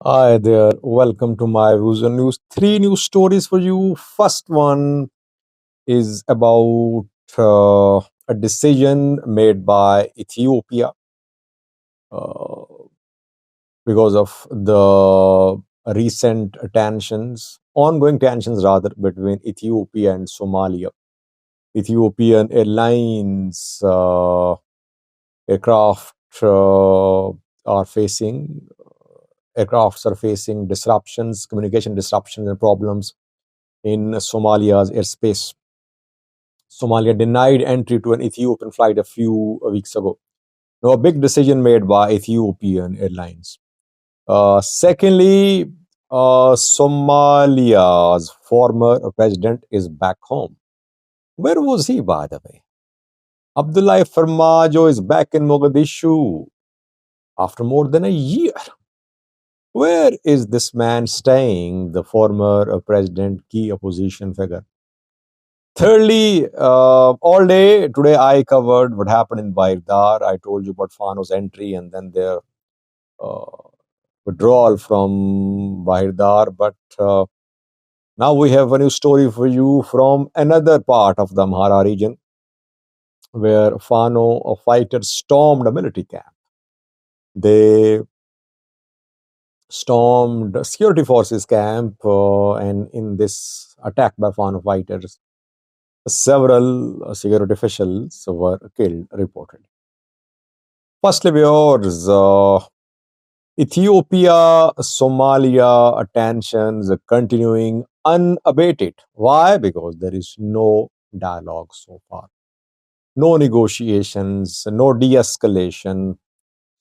Hi there, welcome to my views and news. Three news stories for you. First one is about a decision made by Ethiopia uh, because of the recent tensions, ongoing tensions rather, between Ethiopia and Somalia. Ethiopian Airlines aircraft are facing aircrafts are facing disruptions, communication disruptions and problems in Somalia's airspace. Somalia denied entry to an Ethiopian flight a few weeks ago. Now, a big decision made by Ethiopian Airlines. Secondly, Somalia's former president is back home. Where was he, by the way? Abdullah Farmajo is back in Mogadishu after more than a year. Where is this man staying, the former president, key opposition figure? Thirdly, all day today I covered what happened in Bairdar. I told you about Fano's entry and then their uh, withdrawal from Bairdar. But now we have a new story for you from another part of the Amhara region where Fano fighters stormed a military camp. They stormed a security forces camp, and in this attack by Fano fighters, several security officials were killed, reported. Firstly, viewers, Ethiopia Somalia tensions are continuing unabated. Why? Because there is no dialogue so far, no negotiations, no de escalation.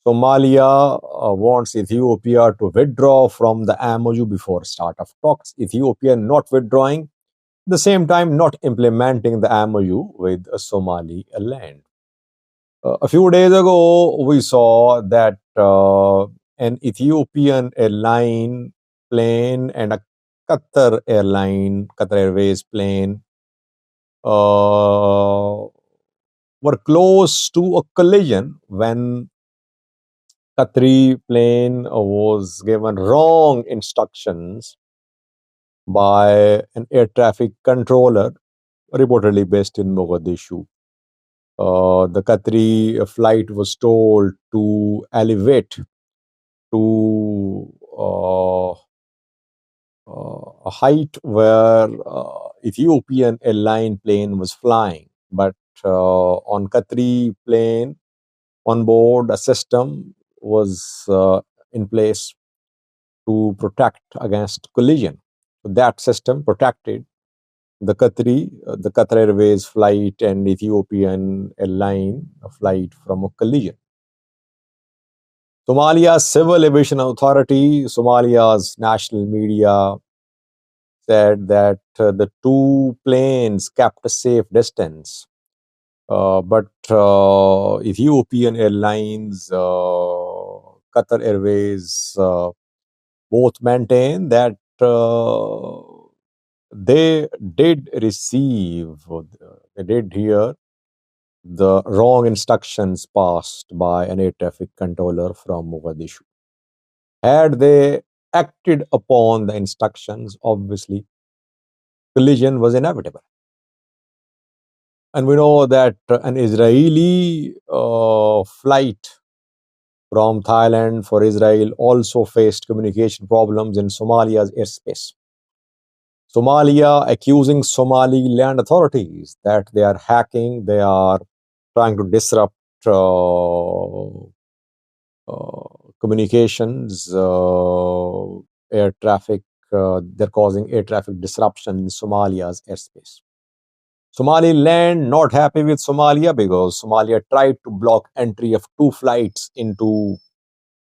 Somalia wants Ethiopia to withdraw from the MOU before start of talks. Ethiopia not withdrawing, at the same time not implementing the MOU with Somaliland. A few days ago, we saw that an Ethiopian airline plane and a Qatar Airways plane, were close to a collision when Qatari plane was given wrong instructions by an air traffic controller, reportedly based in Mogadishu. The Qatari flight was told to elevate to a height where Ethiopian airline plane was flying. But on Qatari plane, on board, a system was in place to protect against collision. That system protected the Qatar Airways flight and Ethiopian airline flight from a collision. Somalia's Civil Aviation Authority, Somalia's national media said that the two planes kept a safe distance. But Ethiopian Airlines, Qatar Airways, both maintain that they did receive, they did hear the wrong instructions passed by an air traffic controller from Mogadishu. Had they acted upon the instructions, obviously, collision was inevitable. And we know that an Israeli flight from Thailand for Israel also faced communication problems in Somalia's airspace. Somalia accusing Somaliland authorities that they are hacking, they are trying to disrupt communications, air traffic. They're causing air traffic disruption in Somalia's airspace. Somaliland not happy with Somalia because Somalia tried to block entry of two flights into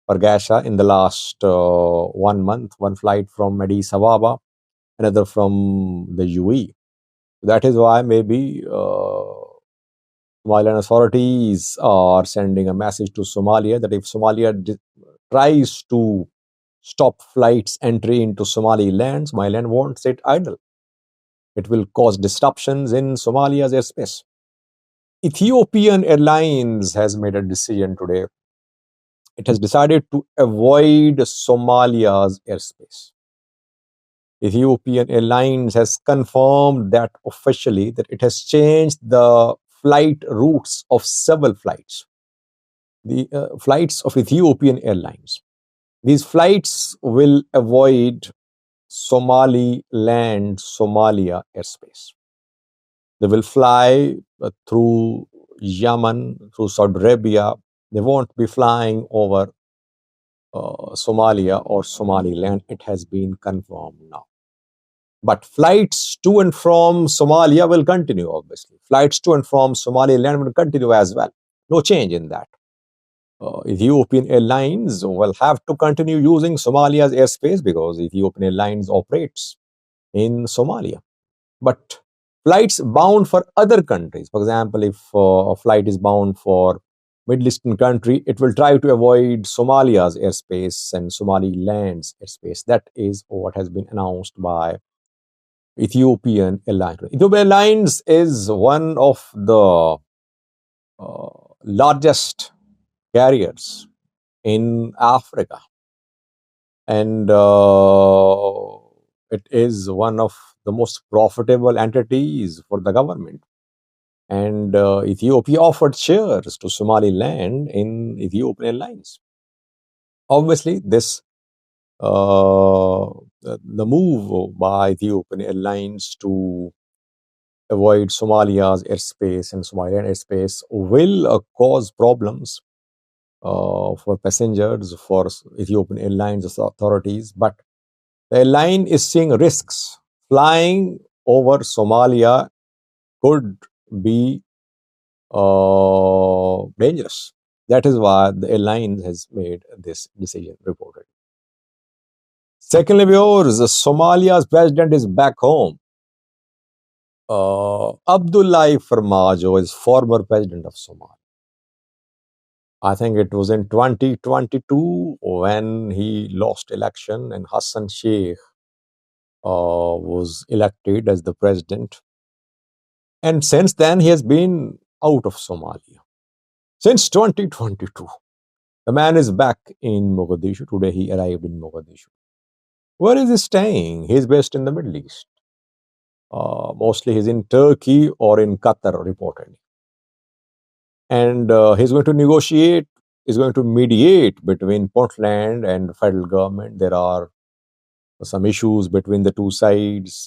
Fargasha in the last 1 month. One flight from Addis Ababa, another from the UAE. That is why maybe Somalian authorities are sending a message to Somalia that if Somalia tries to stop flights entry into Somaliland, Somaliland won't sit idle. It will cause disruptions in Somalia's airspace. Ethiopian Airlines has made a decision today it has decided to avoid Somalia's airspace. Ethiopian Airlines has confirmed that officially that it has changed the flight routes of several flights. The flights of Ethiopian Airlines. These flights will avoid Somaliland, Somalia airspace. They will fly through Yemen, through Saudi Arabia. They won't be flying over Somalia or Somaliland. It has been confirmed now. But flights to and from Somalia will continue, obviously. Flights to and from Somaliland will continue as well. No change in that. Ethiopian Airlines will have to continue using Somalia's airspace because Ethiopian Airlines operates in Somalia. But flights bound for other countries, for example, if a flight is bound for Middle Eastern country, it will try to avoid Somalia's airspace and Somaliland's airspace. That is what has been announced by Ethiopian Airlines. Ethiopian Airlines is one of the largest carriers in Africa, and it is one of the most profitable entities for the government. And Ethiopia offered shares to Somaliland in Ethiopian Airlines. Obviously, this the move by Ethiopian Airlines to avoid Somalia's airspace and Somaliland airspace will cause problems for passengers, for Ethiopian Airlines authorities. But the airline is seeing risks. Flying over Somalia could be dangerous. That is why the airline has made this decision, reported. Secondly, viewers, Somalia's president is back home. Abdullah Farmajo is former president of Somalia. I think it was in 2022 when he lost election and Hassan Sheikh was elected as the president. And since then, he has been out of Somalia. Since 2022, the man is back in Mogadishu. Today, he arrived in Mogadishu. Where is he staying? He is based in the Middle East. Mostly he's in Turkey or in Qatar, reportedly. And he's going to negotiate, he's going to mediate between Portland and the federal government. There are some issues between the two sides.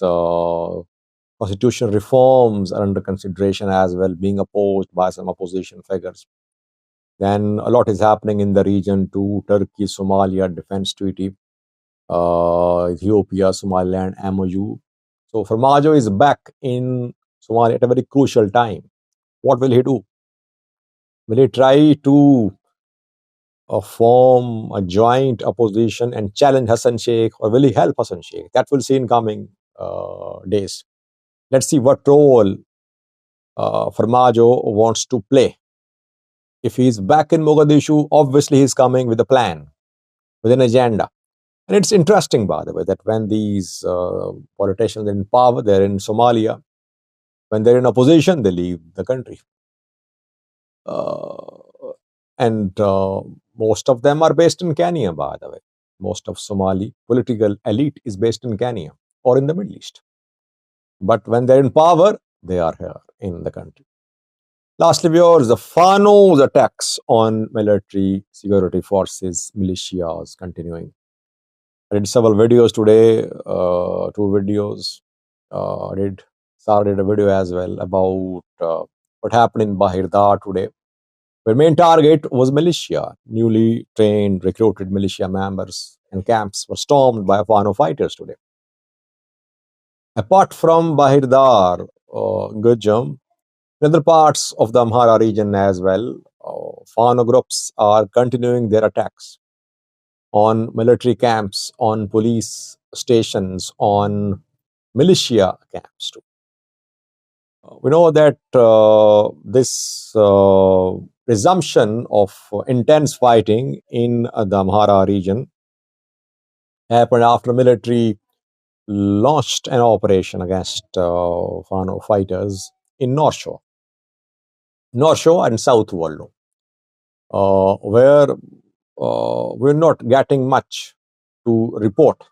Constitutional reforms are under consideration as well, being opposed by some opposition figures. Then a lot is happening in the region too. Turkey, Somalia, defense treaty, Ethiopia, Somaliland, MOU. So Farmajo is back in Somalia at a very crucial time. What will he do? Will he try to form a joint opposition and challenge Hassan Sheikh, or will he help Hassan Sheikh? That we'll see in coming days. Let's see what role Farmajo wants to play. If he's back in Mogadishu, obviously he's coming with a plan, with an agenda. And it's interesting, by the way, that when these politicians are in power, they're in Somalia. When they're in opposition, they leave the country. And most of them are based in Kenya, by the way. Most of Somali political elite is based in Kenya or in the Middle East. But when they're in power, they are here in the country. Lastly, viewers, the Fano's attacks on military security forces, militias continuing. I did several videos today, 2 videos. Sarah did a video as well about what happened in Bahir today. Their main target was militia. Newly trained, recruited militia members and camps were stormed by Fano fighters today. Apart from Bahir Gujam, in other parts of the Amhara region as well, Fano groups are continuing their attacks on military camps, on police stations, on militia camps too. We know that this resumption of intense fighting in the Amhara region happened after military launched an operation against Fano fighters in North Shore and South Wallo, where we're not getting much to report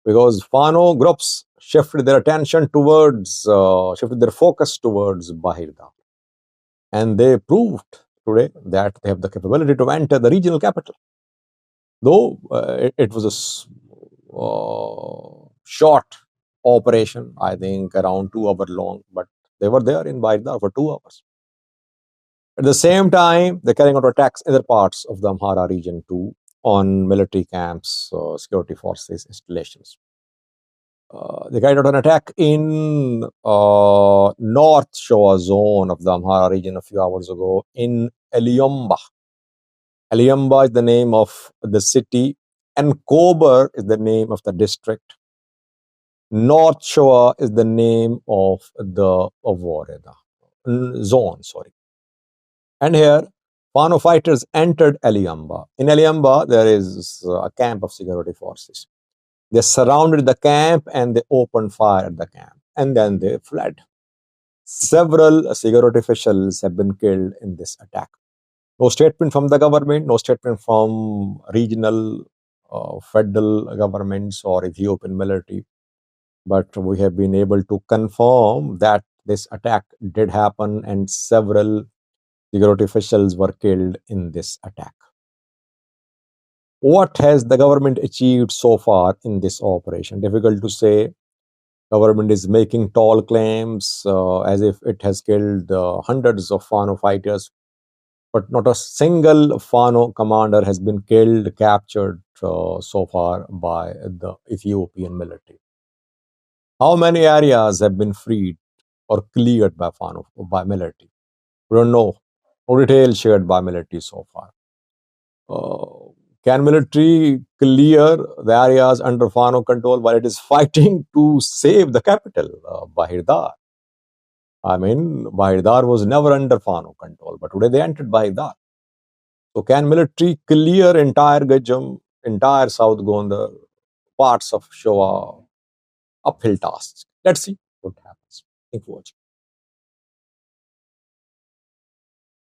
because Fano groups shifted their attention towards, shifted their focus towards Bahirda. And they proved today that they have the capability to enter the regional capital. Though it was a short operation, I think around 2 hours long, but they were there in Bahirda for 2 hours. At the same time, they're carrying out attacks in other parts of the Amhara region too, on military camps, security forces, installations. They carried out an attack in North Shoa zone of the Amhara region a few hours ago in Eliomba. Eliomba is the name of the city, and Kober is the name of the district. North Shoa is the name of the Avoreda zone. Sorry. And here, Fano fighters entered Eliamba. In Eliamba, there is a camp of security forces. They surrounded the camp and they opened fire at the camp. And then they fled. Several security officials have been killed in this attack. No statement from the government, no statement from regional, federal governments or Ethiopian military. But we have been able to confirm that this attack did happen and several security officials were killed in this attack. What has the government achieved so far in this operation? Difficult to say. Government is making tall claims as if it has killed hundreds of Fano fighters, but not a single Fano commander has been killed, captured so far by the Ethiopian military. How many areas have been freed or cleared by Fano, by military? We don't know. No details shared by military so far. Can military clear the areas under Fano control while it is fighting to save the capital, Bahirdar? I mean, Bahirdar was never under Fano control, but today they entered Bahirdar. So can military clear entire Gajam, entire South Gondar, parts of Shoa, uphill tasks? Let's see what happens. Thank you for watching.